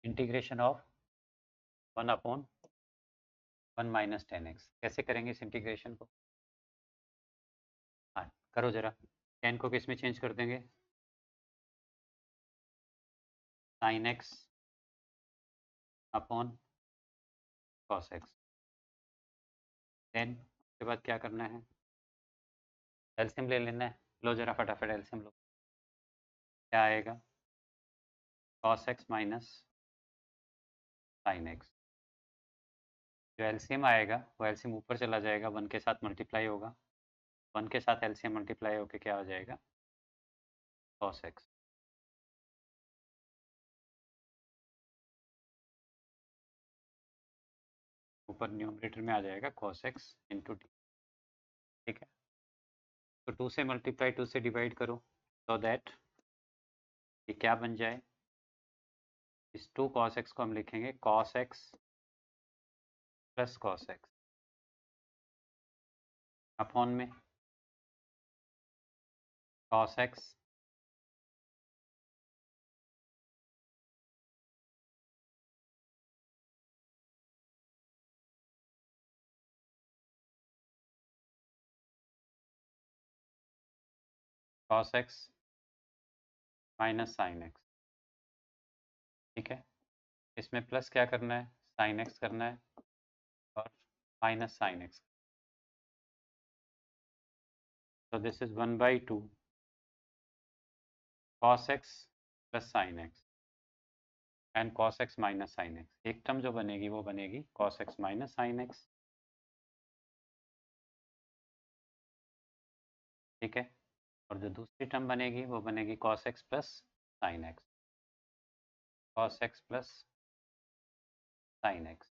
Integration of 1/1 minus 10x। कैसे करेंगे इस इंटीग्रेशन को? हाँ, करो जरा। 10 को किस में चेंज कर देंगे? sin x upon cos x। Then उसके बाद क्या करना है? एलसीएम ले लेना है। लो जरा फटाफट एलसीएम लो। क्या आएगा? cos x minus sin x। जो एलसीएम आएगा वो एलसीएम ऊपर चला जाएगा, 1 के साथ मल्टीप्लाई होगा। 1 के साथ एलसीएम मल्टीप्लाई होकर क्या हो जाएगा? cos x। ऊपर न्यूमरेटर में आ जाएगा cos x इंटू डी। ठीक है, तो 2 से मल्टीप्लाई 2 से डिवाइड करो, सो दैट ये क्या बन जाए? इस 2 cos x को हम लिखेंगे cos x plus cos x upon में cos x cos x minus sine x। ठीक है, इसमें प्लस क्या करना है? साइन x करना है और माइनस साइन x। तो this is 1/2 cos x plus sine x and cos x minus sine x। एक टर्म जो बनेगी वो बनेगी cos x minus sine x। ठीक है, और जो दूसरी टर्म बनेगी वो बनेगी cos x plus sine x। cos x plus sine x,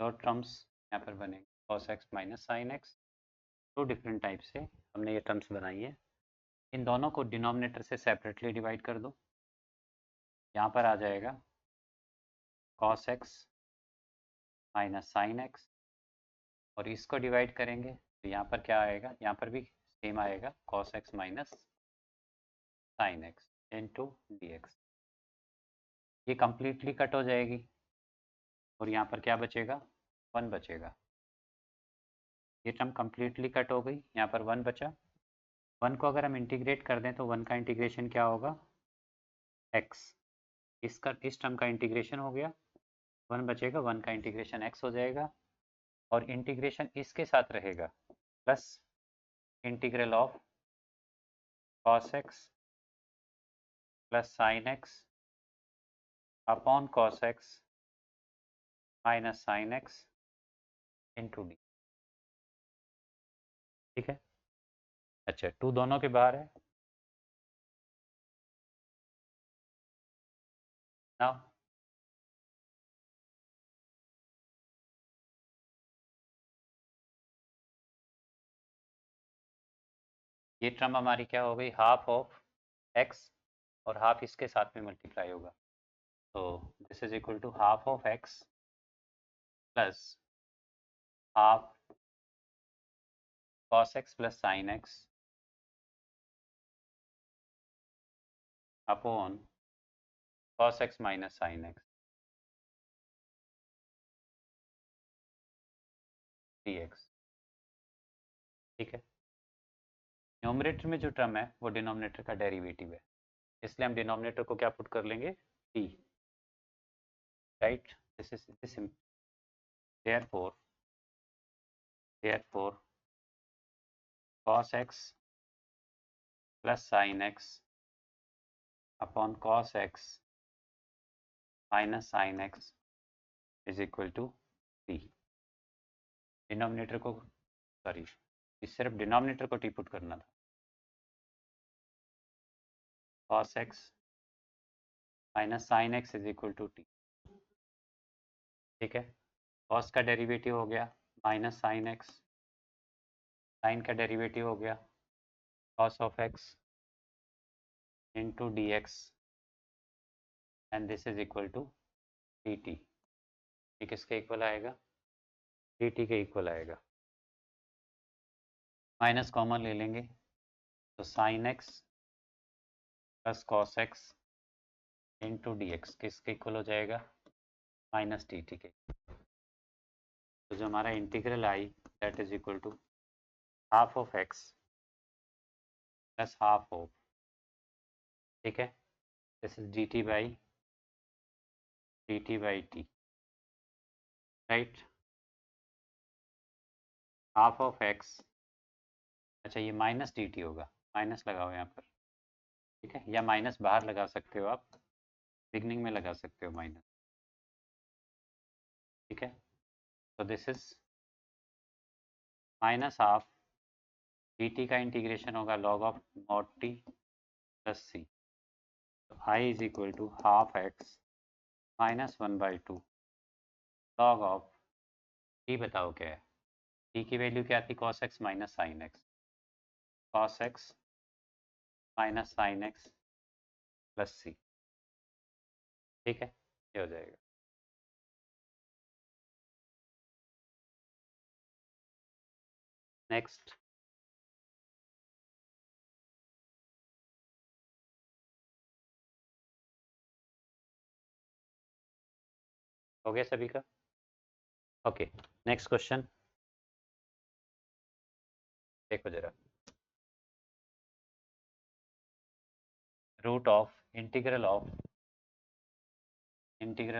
दो टर्म्स यहाँ पर बनेंगे cos x minus sine x। दो डिफरेंट टाइप से हमने ये टर्म्स बनाई है। इन दोनों को डिनोमिनेटर से सेपरेटली डिवाइड कर दो। यहाँ पर आ जाएगा cos x minus sine x, और इसको डिवाइड करेंगे तो यहाँ पर क्या आएगा? यहाँ पर भी सेम आएगा cos x minus sine x into d x. ये कम्प्लीटली कट हो जाएगी और यहाँ पर क्या बचेगा? 1 बचेगा। ये टर्म कम्प्लीटली कट हो गई, यहाँ पर 1 बचा। 1 को अगर हम इंटीग्रेट कर दें तो 1 का इंटीग्रेशन क्या होगा? x। इस टर्म का इंटीग्रेशन हो गया, 1 बचेगा, 1 का इंटीग्रेशन x हो जाएगा, और इंटीग्रेशन इसके साथ रहेगा plus integral of cos x plus sine x upon cos x minus sine x into d. ठीक है, अच्छा 2 दोनों के बाहर है। नाउ ये टर्म हमारी क्या हो गई? हाफ ऑफ x, और हाफ इसके साथ में मल्टीप्लाई होगा, तो this is equal to half of x plus half cos x plus sine x upon cos x minus sine x dx। ठीक है, न्यूमरेटर में जो टर्म है वो डिनोमिनेटर का डेरिवेटिव है, इसलिए हम डिनोमिनेटर को क्या पुट कर लेंगे? t। Right, this is this therefore cos x plus sine x upon cos x minus sine x is equal to t। Denominator को, सॉरी, इस सिर्फ डिनोमिनेटर को टी पुट करना था। cos x minus sine x is equal to t. ठीक है, cos का derivative हो गया माइनस साइन x, साइन का डेरिवेटिव हो गया cos of x into d x, and this is equal to d t. ये किसके इक्वल आएगा? डी टी के इक्वल आएगा। माइनस कॉमन ले लेंगे तो sine x plus cos x into d x किसके इक्वल हो जाएगा, माइनस डी टी के। तो जो हमारा integral I that is equal to half of x plus half of, ठीक है, this is d t, right, half of x, अच्छा ये माइनस डी टी होगा, माइनस लगाओ यहाँ पर, ठीक है, या माइनस बाहर लगा सकते हो आप, बिगनिंग में लगा सकते हो माइनस, ठीक है। तो this is minus half d t का इंटीग्रेशन होगा log of not t plus c, तो I is equal to half x minus 1/2 log of t, बताओ क्या है, टी की वैल्यू क्या थी, cos x minus sine x, cos x minus sine x plus c, ठीक है, ये हो जाएगा। नेक्स्ट, हो गया सभी का, ओके। नेक्स्ट क्वेश्चन देखो जरा, root of integral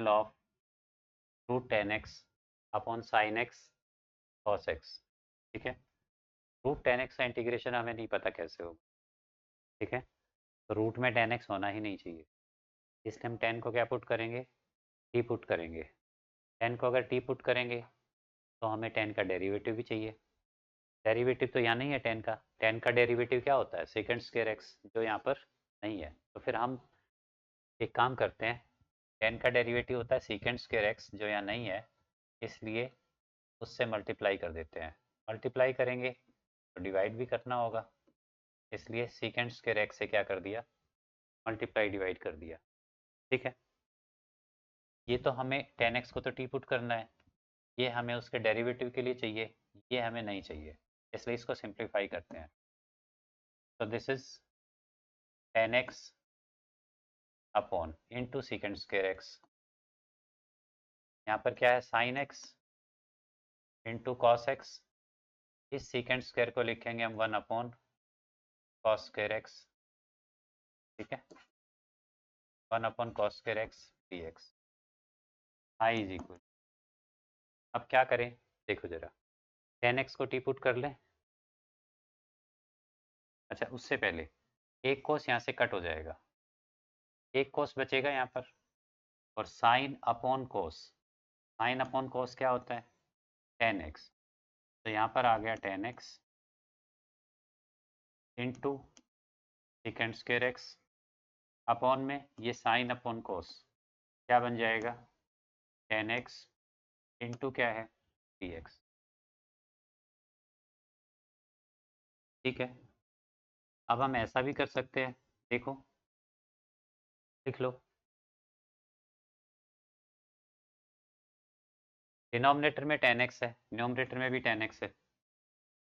of root tan x upon sine x cos x, ठीक है। रूट टेन एक्स का इंटीग्रेशन हमें नहीं पता कैसे होगा, ठीक है, तो रूट में टेन एक्स होना ही नहीं चाहिए, इसलिए हम टेन को क्या पुट करेंगे, टी पुट करेंगे। टेन को अगर टी पुट करेंगे तो हमें टेन का डेरिवेटिव भी चाहिए, डेरिवेटिव तो यहाँ नहीं है टेन का डेरिवेटिव क्या होता है, सेकंड स्क्वायर एक्स, जो यहाँ पर नहीं है, तो फिर हम एक काम करते हैं, टेन का डेरिवेटिव होता है सेकंड स्क्वायर एक्स, जो यहाँ नहीं है, इसलिए उससे मल्टीप्लाई कर देते हैं, मल्टीप्लाई करेंगे तो डिवाइड भी करना होगा, इसलिए सेकंड स्क्वायर एक्स से क्या कर दिया, मल्टीप्लाई डिवाइड कर दिया, ठीक है। ये तो हमें टेन एक्स को तो टी पुट करना है, ये हमें उसके डेरिवेटिव के लिए चाहिए, ये हमें नहीं चाहिए, इसलिए इसको सिंप्लीफाई करते हैं। तो this is ten x upon into second square x, यहाँ पर क्या है sine x into cos x, इस सेकेंड स्क्वायर को लिखेंगे हम 1 अपॉन कॉस स्क्वायर एक्स, ठीक है, 1 upon cos square x d x, I is equal, अब क्या करें, देखो जरा, टेन एक्स को टी पुट कर लें, अच्छा उससे पहले एक कोस यहाँ से कट हो जाएगा, एक कोस बचेगा यहाँ पर, और साइन अपॉन कोस, साइन अपॉन कोस क्या होता है, टेन एक्स, तो यहाँ पर आ गया ten x into second square x, upon में ये साइन अपॉन कोस क्या बन जाएगा, टेन एक्स इंटू क्या है डी एक्स, ठीक है। अब हम ऐसा भी कर सकते हैं, देखो लिख लो, डिनोमिनेटर में टेन एक्स है, न्यूमरेटर में भी टेन एक्स है,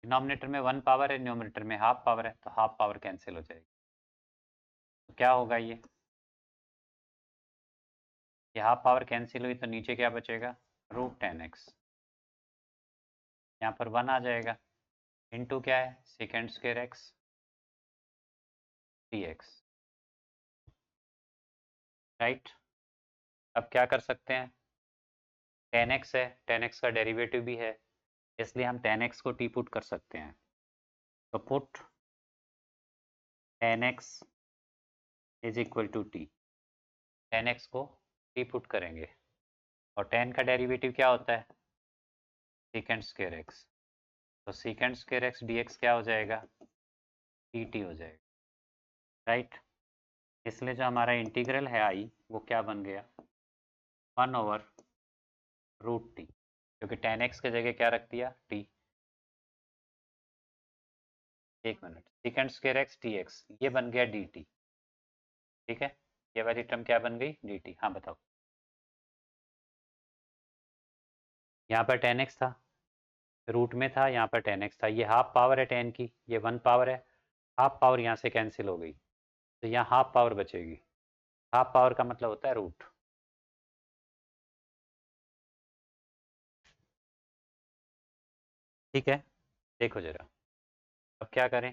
डिनोमिनेटर में वन पावर है, न्यूमरेटर में हाफ पावर है, तो हाफ पावर कैंसिल हो जाएगी, तो क्या होगा ये हाफ पावर कैंसिल हुई, तो नीचे क्या बचेगा, रूट टेन एक्स, यहाँ पर वन आ जाएगा, इंटू क्या है second square x d x, right. अब क्या कर सकते हैं, टेन एक्स है, टेन एक्स का डेरिवेटिव भी है, इसलिए हम टेन एक्स को टी पुट कर सकते हैं, तो put tan x is equal to t, tan x को टी पुट करेंगे, और टेन का डेरिवेटिव क्या होता है, सेकेंड स्क्वायर एक्स, तो second square x d x क्या हो जाएगा, टी टी हो जाएगा, राइट। इसलिए जो हमारा इंटीग्रल है आई वो क्या बन गया, 1/√t, क्योंकि टेन एक्स की जगह क्या रख दिया, टी, एक minute, second square x d x ये बन गया डी टी, ठीक है, ये वाली टर्म क्या बन गई डी टी, हाँ बताओ, यहाँ पर टेन एक्स था, रूट में था, यहाँ पर टेन एक्स था, ये हाफ पावर है टेन की, ये वन पावर है, हाफ पावर यहाँ से कैंसिल हो गई, तो यहाँ हाफ पावर बचेगी, हाफ पावर का मतलब होता है रूट। ठीक है, देखो जरा अब क्या करें।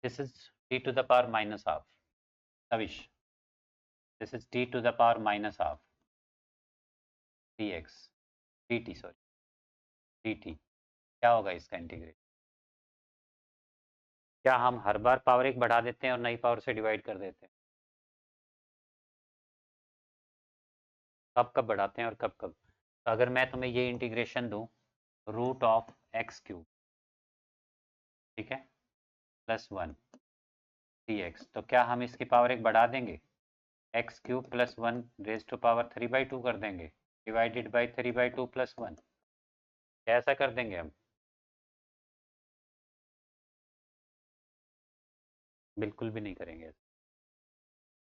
This is t to the power minus half. सविश, this is t to the power minus half d x d t, sorry d t. क्या होगा इसका इंटीग्रेट? क्या हम हर बार पावर एक बढ़ा देते हैं और नई पावर से डिवाइड कर देते हैं? कब कब बढ़ाते हैं और कब कब? तो अगर मैं तुम्हें ये इंटीग्रेशन दूं, रूट ऑफ एक्स क्यूब, ठीक है, प्लस वन डी एक्स, तो क्या हम इसकी पावर एक बढ़ा देंगे? X cube plus one raise to power 3/2 कर देंगे, डिवाइडेड बाई 3/2 प्लस वन। क्या ऐसा कर देंगे हम? बिल्कुल भी नहीं करेंगे ऐसा।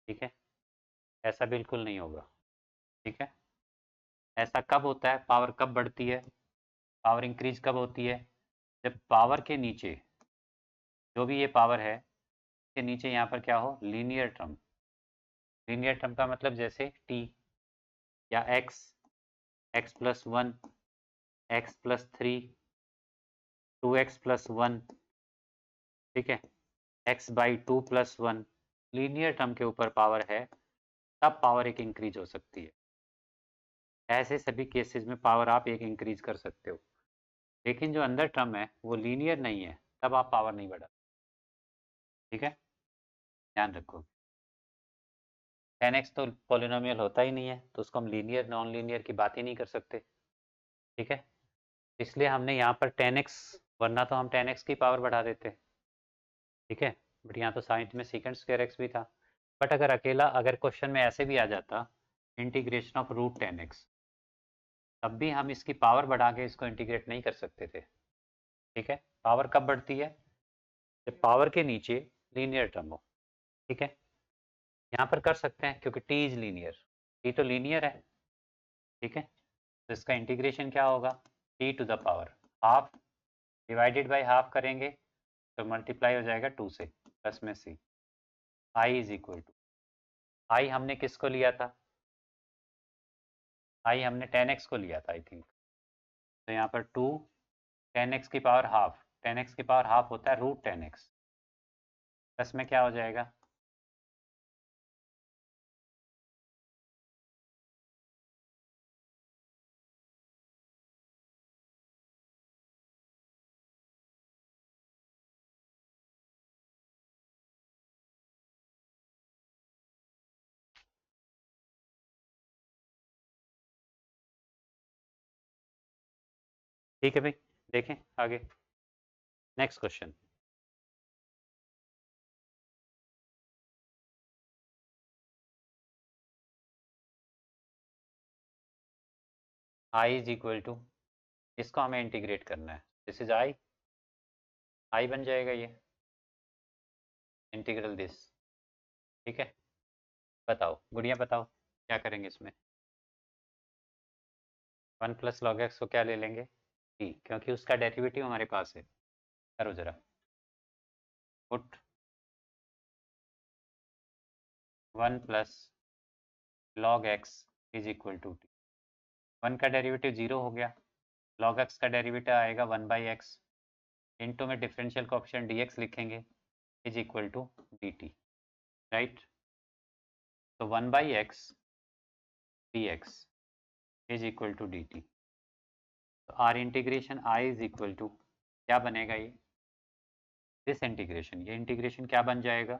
ठीक है, ऐसा बिल्कुल नहीं होगा। ठीक है, ऐसा कब होता है? पावर कब बढ़ती है? पावर इंक्रीज कब होती है? जब पावर के नीचे, जो भी ये पावर है, के नीचे यहाँ पर क्या हो? Linear term. लीनियर टर्म का मतलब जैसे टी या x, x plus one, x plus three, 2x plus one, ठीक है, x by two plus one. Linear term के ऊपर पावर है, तब पावर एक इंक्रीज हो सकती है। ऐसे सभी केसेस में पावर आप एक इंक्रीज कर सकते हो, लेकिन जो अंदर टर्म है वो लीनियर नहीं है, तब आप पावर नहीं बढ़ा। ठीक है, ध्यान रखो। 10x तो पॉलिनोमियल होता ही नहीं है, तो उसको हम लीनियर नॉन लीनियर की बात ही नहीं कर सकते। ठीक है, इसलिए हमने यहाँ पर 10x, वरना तो हम 10x की पावर बढ़ा देते। ठीक है, बट यहाँ तो साइंस में सेकंड स्क्वायर एक्स भी था। बट अगर अकेला, अगर क्वेश्चन में ऐसे भी आ जाता, इंटीग्रेशन ऑफ रूट 10x, तब भी हम इसकी पावर बढ़ा के इसको इंटीग्रेट नहीं कर सकते थे। ठीक है, पावर कब बढ़ती है? जब पावर के नीचे लीनियर टर्म हो। ठीक है, यहाँ पर कर सकते हैं क्योंकि टी इज लीनियर, टी तो लीनियर है। ठीक है, तो इसका इंटीग्रेशन क्या होगा? T to the power half, divided by half करेंगे तो मल्टीप्लाई हो जाएगा 2 से, प्लस में c. I is equal to, I हमने किसको लिया था? आई हमने 10x को लिया था आई थिंक। तो यहाँ पर 2, 10x की पावर हाफ, 10x की पावर हाफ होता है रूट 10x, प्लस में क्या हो जाएगा? ठीक है भाई, देखें आगे next question. I is equal to, इसको हमें इंटीग्रेट करना है, दिस इज आई, आई बन जाएगा ये, इंटीग्रल दिस। ठीक है, बताओ गुड़िया बताओ क्या करेंगे इसमें? वन प्लस लॉग एक्स को क्या ले लेंगे? टी, क्योंकि उसका डेरिवेटिव हमारे पास है। करो जरा put one plus log x is equal to t. One का डेरिवेटिव जीरो हो गया, लॉग एक्स का डेरिवेटिव आएगा वन बाई एक्स, इंटू में डिफरेंशियल कोएफिशिएंट डी एक्स लिखेंगे, is equal to d t. Right, तो one by x d x is equal to d t. तो our integration I is equal to, क्या बनेगा ये? This integration, ये integration क्या बन जाएगा?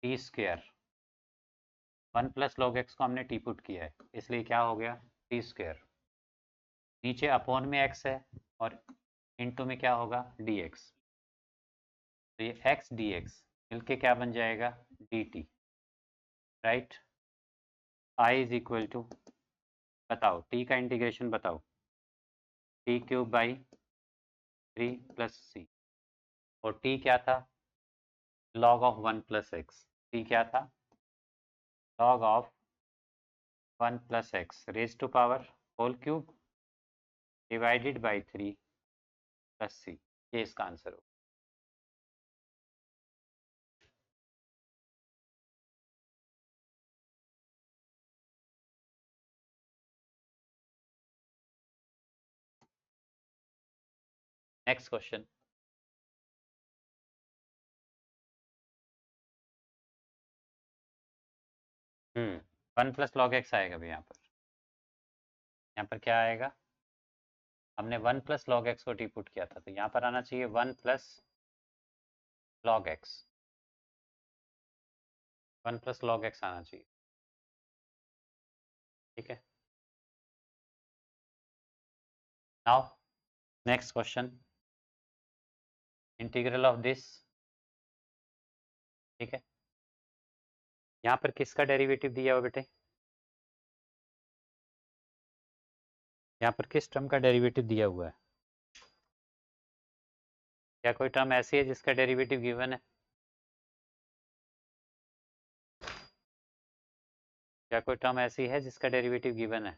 T square, one plus log x को हमने टी पुट किया है, इसलिए क्या हो गया? टी स्क्वेयर, नीचे अपॉन में एक्स है और इनटू में क्या होगा? D x. तो ये एक्स डी एक्स मिलके क्या बन जाएगा? D t. Right, I is equal to, बताओ टी का इंटीग्रेशन बताओ। टी क्यूब बाई 3 + c, और टी क्या था? Log of 1 + x। टी क्या था? Log of 1 + x raise to power whole cube, divided by 3 plus c, ये इसका आंसर हो। Next question. 1 plus log x आएगा भी यहाँ पर। यहाँ पर क्या आएगा? हमने 1 प्लस लॉग एक्स को टी पुट किया था, तो यहाँ पर आना चाहिए 1 plus log x. 1 plus log x आना चाहिए, ठीक है। Now next question, integral of this, ठीक है। यहाँ पर किसका डेरिवेटिव दिया हुआ बेटे? यहाँ पर किस टर्म का डेरिवेटिव दिया हुआ है? क्या कोई टर्म ऐसी है जिसका डेरिवेटिव गिवन है? क्या कोई टर्म ऐसी है जिसका डेरिवेटिव गिवन है?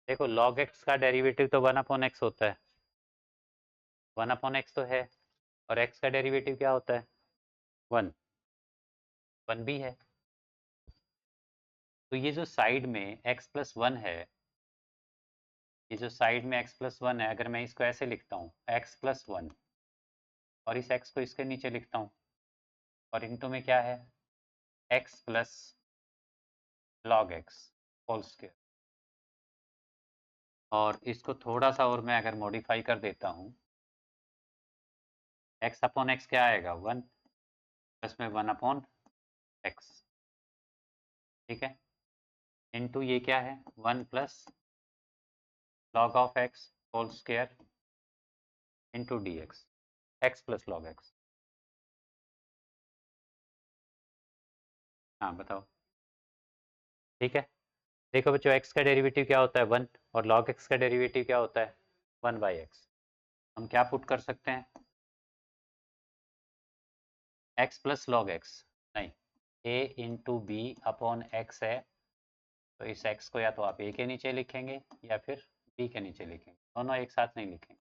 देखो log x का डेरिवेटिव तो 1/x होता है, 1/x तो है, और x का डेरिवेटिव क्या होता है? 1, 1 भी है। तो ये जो साइड में x+1 है, ये जो साइड में x+1 है, अगर मैं इसको ऐसे लिखता हूँ x+1, और इस x को इसके नीचे लिखता हूँ, और इनटू में क्या है? x plus log x whole square. और इसको थोड़ा सा और मैं अगर मॉडिफाई कर देता हूँ, x/x क्या आएगा? 1 प्लस में 1/x, ठीक है, इनटू ये क्या है? 1 plus log of x whole square into d x, x plus log x. हाँ बताओ, ठीक है। देखो बच्चों, एक्स का डेरिवेटिव क्या होता है? 1, और लॉग एक्स का डेरिवेटिव क्या होता है? 1/x। हम क्या पुट कर सकते हैं? एक्स प्लस लॉग एक्स, नहीं, ए इंटू बी अपॉन एक्स है, तो इस एक्स को या तो आप ए के नीचे लिखेंगे या फिर बी के नीचे लिखेंगे, दोनों एक साथ नहीं लिखेंगे,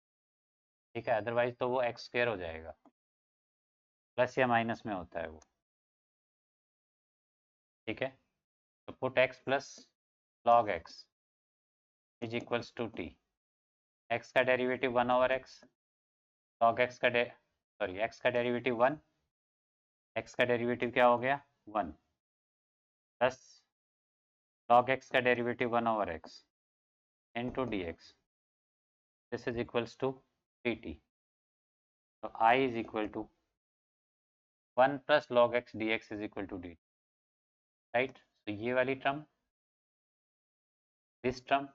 ठीक है, अदरवाइज तो वो एक्स स्क्वायर हो जाएगा, प्लस या माइनस में होता है वो, ठीक है। तो put x plus log x is equals to t, x का डेरिवेटिव 1/x, लॉग एक्स का सॉरी एक्स का डेरिवेटिव 1, एक्स का डेरिवेटिव क्या हो गया? 1 प्लस लॉग एक्स का derivative 1/x into d x, this is equals to d t. तो I is equal to 1 plus log x d x is equal to d, right. तो ये वाली term, this term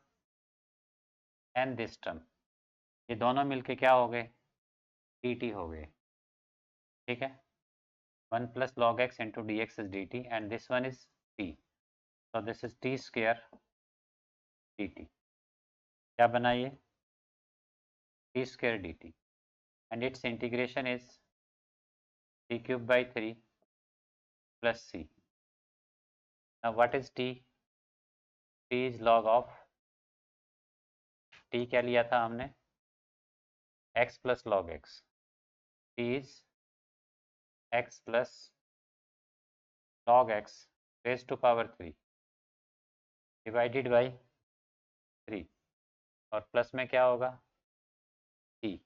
and this term, ये दोनों मिलके क्या हो गए? डी टी हो गए, ठीक है। 1 plus log x into dx is dt and this one is t, so this is t square dt। क्या बना ये? t square dt and its integration is t cube by 3 plus c। Now what is t? t is log of, t क्या लिया था हमने? x plus log x, t is x plus log x raised to power 3 divided by 3, और plus में क्या होगा? t,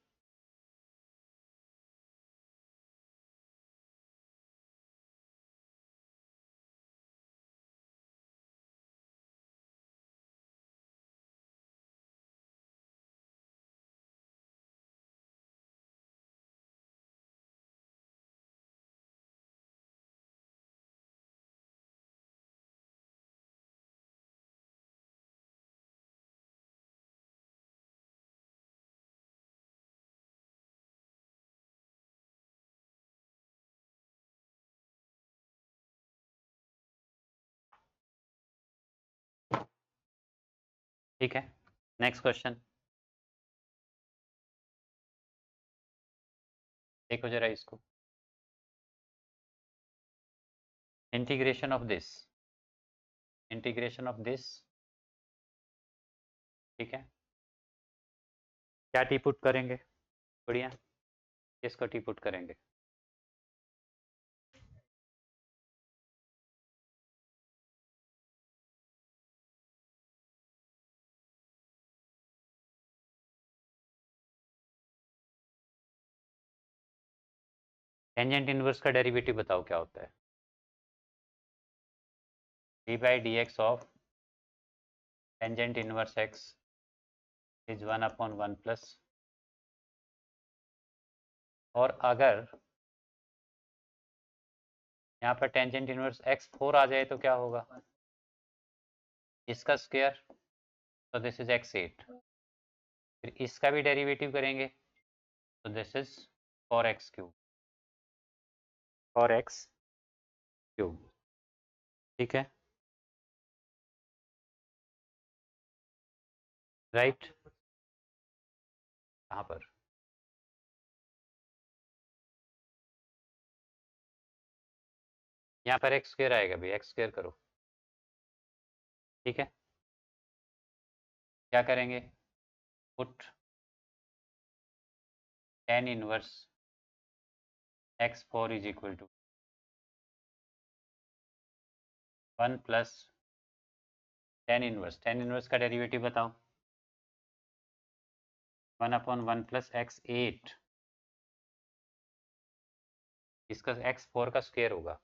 ठीक है। नेक्स्ट क्वेश्चन देखो जरा इसको, integration of this, integration of this, ठीक है, क्या टी पुट करेंगे? बढ़िया, किसको टी पुट करेंगे? टेंजेंट इनवर्स का डेरिवेटिव बताओ क्या होता है? D by D x of tangent inverse x is 1/1 plus, और अगर यहाँ पर टेंजेंट इनवर्स एक्स 4 आ जाए तो क्या होगा? इसका स्क्वायर, तो दिस इज एक्स 8। फिर इसका भी डेरिवेटिव करेंगे तो this is 4x cube, 4x cube. ठीक है, राइट। कहाँ पर? यहाँ पर एक्स स्क्वायर आएगा भाई, एक्स स्क्वायर करो। ठीक है, क्या करेंगे? Put tan inverse x4 is equal to 1 plus tan inverse का डेरिवेटिव बताओ। 1/1 प्लस x8, इसका x4 का स्क्वायर होगा।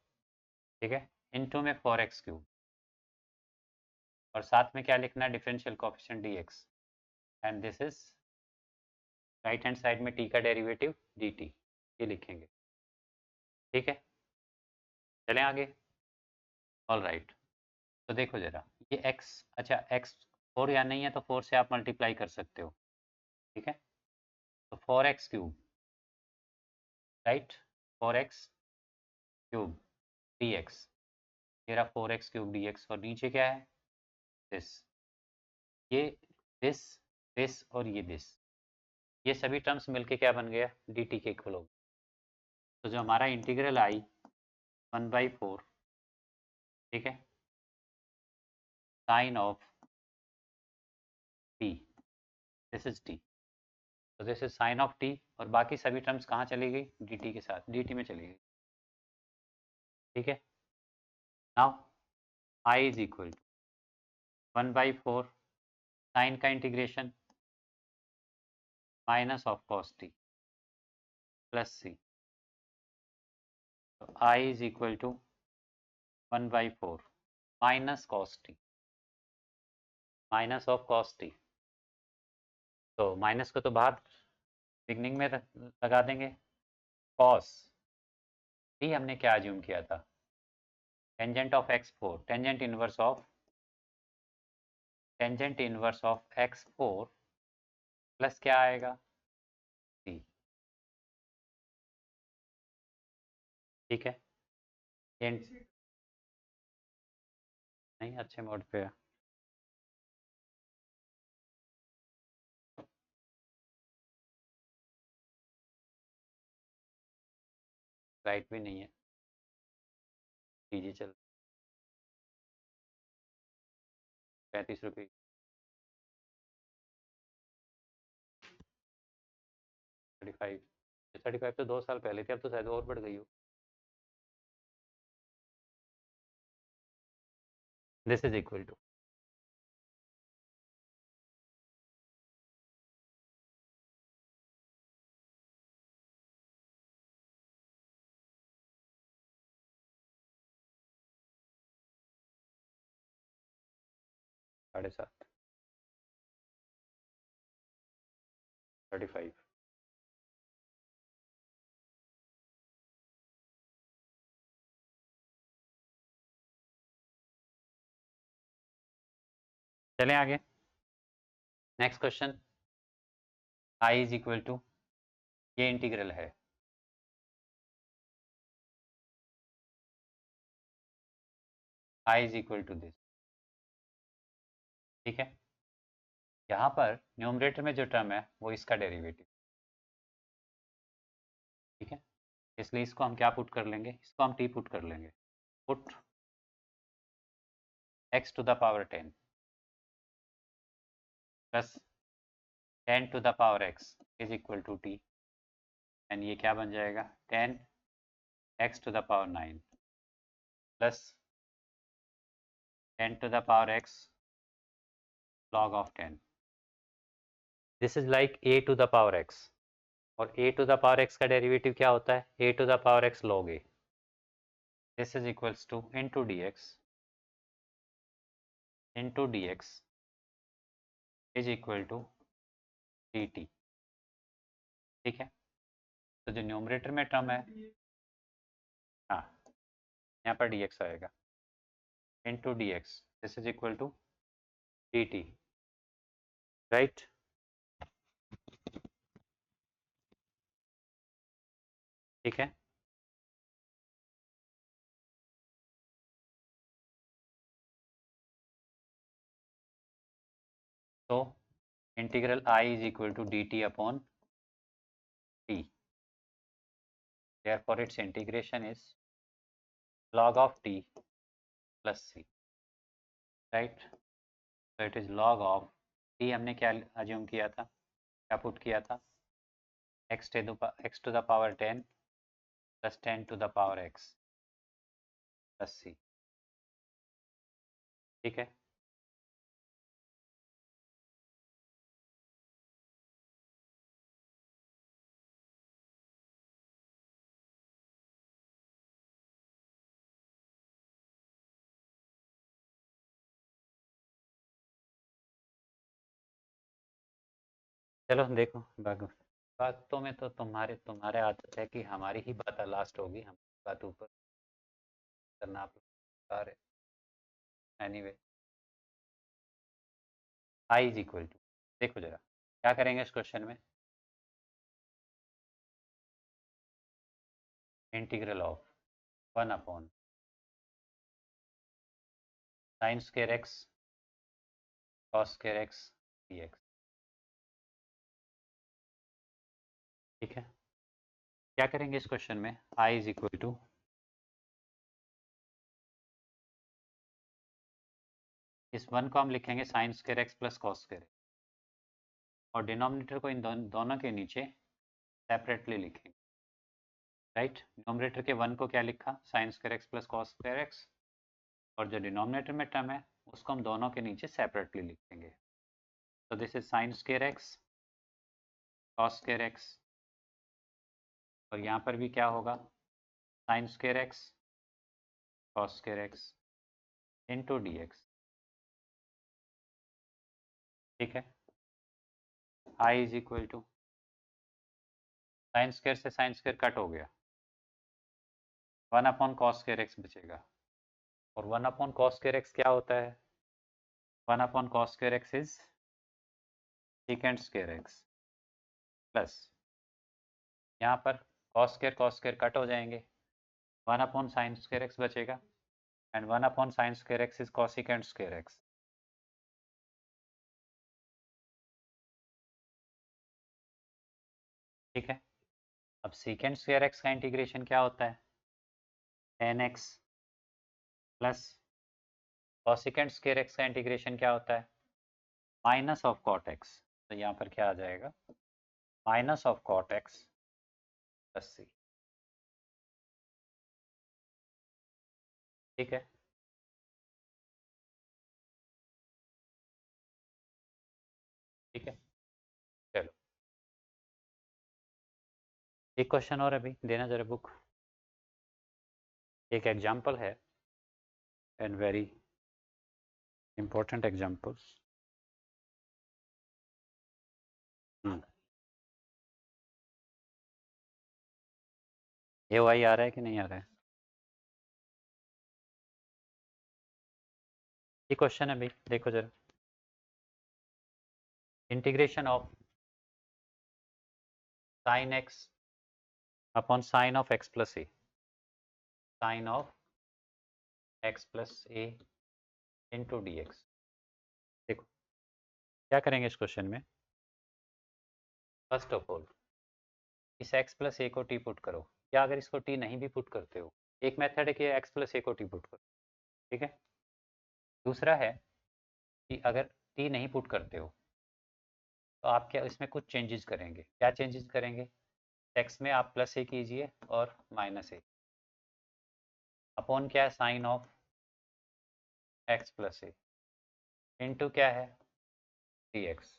ठीक है, इनटू में 4x क्यूब, और साथ में क्या लिखना है? Differential coefficient dx, and this is right hand side में t का डेरिवेटिव dt, ये लिखेंगे। ठीक है, चलें आगे। ऑल राइट, तो देखो जरा, ये x, अच्छा x4 या नहीं है तो 4 से आप मल्टीप्लाई कर सकते हो। ठीक है, तो 4x cube, right, 4x cube dx, ये रहा 4x क्यूब dx, और नीचे क्या है? दिस, ये दिस, दिस और ये सभी टर्म्स मिलके क्या बन गया? dt के इक्वल हो गया। तो जो हमारा इंटीग्रल आई 1/4, ठीक है, sine of t, this is t, तो this is sine of t, और बाकी सभी टर्म्स कहाँ चली गई? dt के साथ, dt में चली गई। ठीक है, now I is equal to 1/4 sine का integration minus of cos t plus c, तो I is equal to 1/4 minus cos t, minus of cos t, तो माइनस को तो बाहर बिगनिंग में लगा देंगे। कॉस t हमने क्या अज्यूम किया था? Tangent of x4, tangent inverse of x4 plus क्या आएगा? c। ठीक है, एंड नहीं, अच्छे मोड पे है। राइट भी नहीं है, डीजी चल 35 रुपये। 35 तो 2 साल पहले थी, अब तो शायद और बढ़ गई हो। दिस इज इक्वल टू, साढ़े 7, 35। चलें आगे, next question. I is equal to, ये इंटीग्रल है, I is equal to this. ठीक है, यहाँ पर न्यूमरेटर में जो टर्म है वो इसका डेरिवेटिव। ठीक है, इसलिए इसको हम क्या पुट कर लेंगे? इसको हम टी पुट कर लेंगे। Put x to the power 10 plus 10 to the power x is equal to t, and ये क्या बन जाएगा 10 x to the power 9 plus 10 to the power x log of 10. This is like a to the power x, और a to the power x का derivative क्या होता है a to the power x log a. This is equals to into dx is equal to dt. ठीक है, तो जो numerator में टर्म है, हाँ यहाँ पर dx आएगा into dx, this is equal to dt, right. ठीक है, तो integral I is equal to dt upon t, therefore its integration is log of t plus c, right. so it is log of t, हमने क्या assume किया था, क्या put किया था x to the power 10 plus 10 to the power x plus c. ठीक है, चलो देखो बातों में तो तुम्हारे आदत है कि हमारी ही बात लास्ट होगी, हम बात ऊपर करना आप बता रहे. Anyway, I is equal to, देखो जरा क्या करेंगे इस क्वेश्चन में, integral of 1 upon sine square x cos square x dx. ठीक है, क्या करेंगे इस क्वेश्चन में, I इज इक्वल टू इस 1 को हम लिखेंगे sign square x plus cos square, और डिनोमिनेटर को इन दोनों के नीचे सेपरेटली लिखेंगे, राइट. डिनोमिनेटर के 1 को क्या लिखा sign square x plus cos square x, और जो डिनोमिनेटर में टर्म है उसको हम दोनों के नीचे सेपरेटली लिखेंगे. तो this is sine square x cos square x, और यहाँ पर भी क्या होगा sine square x cos square x into dx. ठीक है, I is equal to sine square से साइन स्क्वायर कट हो गया, 1 अपॉन कॉस स्क्वायर x बचेगा, और 1 अपॉन कॉस स्क्वायर x क्या होता है, 1 upon cos square x is second square x plus, यहाँ पर कॉस स्क्वायर कट हो जाएंगे, 1 अपॉन साइन स्क्वायर x बचेगा, and 1 upon sine square x is cosecant square x. ठीक है, अब सेकेंड स्क्वायर x का इंटीग्रेशन क्या होता है, tan x plus cosecant square x का इंटीग्रेशन क्या होता है, माइनस ऑफ कॉट x. तो यहाँ पर क्या आ जाएगा minus of cot x plus c. ठीक है, ठीक है, चलो एक क्वेश्चन और अभी देना जरा बुक. एक एग्जाम्पल है एंड वेरी इंपॉर्टेंट एग्जाम्पल. ये वाई आ रहा है कि नहीं आ रहा है, ये क्वेश्चन है भाई, देखो जरा. Integration of sine x upon sine of x plus a, sine of x plus a into d x. देखो क्या करेंगे इस क्वेश्चन में, फर्स्ट ऑफ ऑल इस x प्लस ए को टी पुट करो, या अगर इसको टी नहीं भी पुट करते हो, एक मेथड है कि x प्लस ए को टी पुट करो. ठीक है, दूसरा है कि अगर टी नहीं पुट करते हो तो आप क्या इसमें कुछ चेंजेस करेंगे, क्या चेंजेस करेंगे? एक्स में आप +a कीजिए और -a अपॉन क्या है sine of x + a into क्या है dx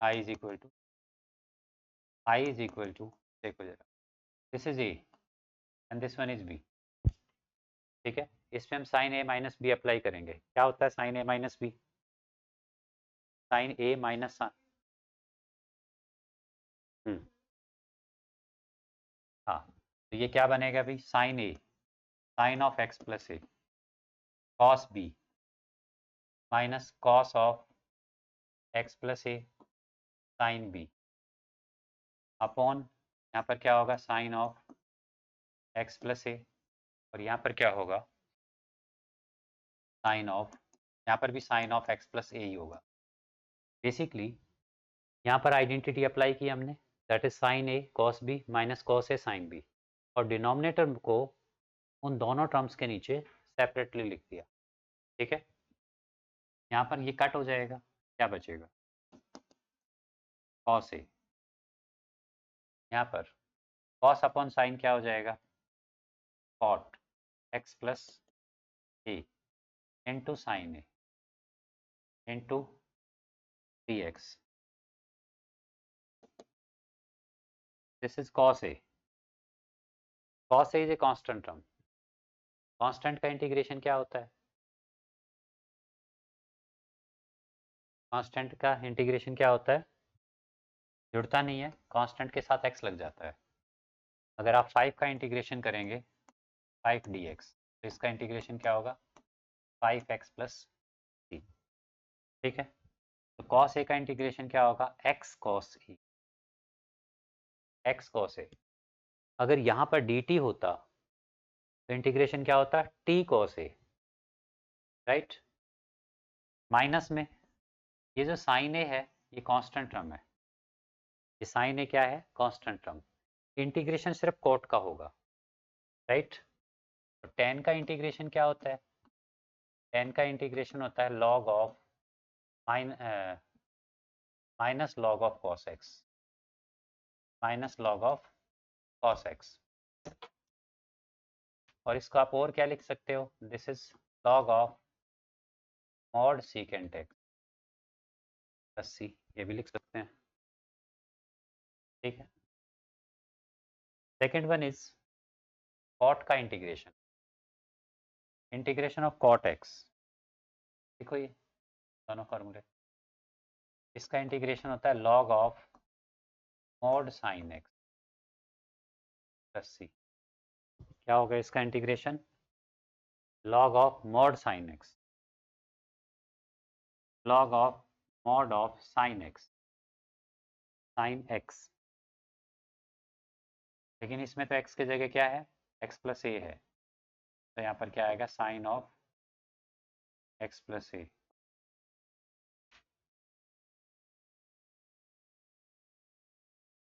i is equal to देखो जरा, this is a and this one is b। ठीक है, इसमें हम sine a minus b apply करेंगे। क्या होता है sine a minus b? Sine a minus हाँ, तो ये क्या बनेगा भाई? Sine a sine of x + a cos b minus cos of x + a sine b upon यहाँ पर क्या होगा साइन ऑफ x + a और यहाँ पर क्या होगा साइन ऑफ, यहाँ पर भी साइन ऑफ x + a ही होगा। बेसिकली यहाँ पर आइडेंटिटी अप्लाई की हमने, that is sine a cos b minus cos a sine b, और डिनोमिनेटर को उन दोनों टर्म्स के नीचे सेपरेटली लिख दिया। ठीक है, यहाँ पर ये कट हो जाएगा, क्या बचेगा कॉस a, यहाँ पर कॉस अपॉन साइन क्या हो जाएगा cot x + a into sine a into dx, this is cos a। cos a is a constant term, constant का इंटीग्रेशन क्या होता है? कांस्टेंट का इंटीग्रेशन क्या होता है? जुड़ता नहीं है, कांस्टेंट के साथ x लग जाता है। अगर आप 5 का इंटीग्रेशन करेंगे 5 dx तो इसका इंटीग्रेशन क्या होगा 5x + c। ठीक है, तो cos a का इंटीग्रेशन क्या होगा x cos e, x cos a। अगर यहाँ पर dt होता तो इंटीग्रेशन क्या होता t cos a, right. Minus में ये जो साइन a है ये कांस्टेंट टर्म है, ये साइन a क्या है कांस्टेंट टर्म, इंटीग्रेशन सिर्फ कोट का होगा, राइट। तो टेन का इंटीग्रेशन क्या होता है? टेन का इंटीग्रेशन होता है log of minus log of cos x, minus log of cos x. और इसको आप और क्या लिख सकते हो, this is log of mod secant x plus c, ये भी लिख सकते हैं। ठीक है, सेकेंड वन इज कॉट का integration, integration of cot x. देखो ये दोनों फार्मूले, इसका इंटीग्रेशन होता है log of mod sine x plus c. क्या होगा इसका integration log of mod sine x, log of mod of sine x, sine x. लेकिन इसमें तो x की जगह क्या है x + a है, तो यहाँ पर क्या आएगा साइन ऑफ x + a।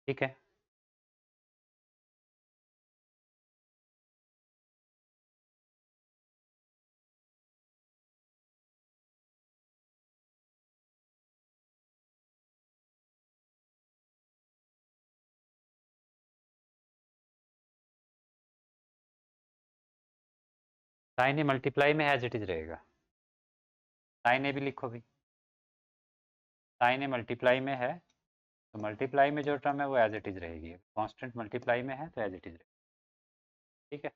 ठीक है, साइन ए मल्टीप्लाई में एज इट इज रहेगा, साइन ए भी लिखो भी, साइन ए मल्टीप्लाई में है तो मल्टीप्लाई में जो टर्म है वो एज इट इज रहेगी, कांस्टेंट मल्टीप्लाई में है तो एज इट इज रहेगी। ठीक है।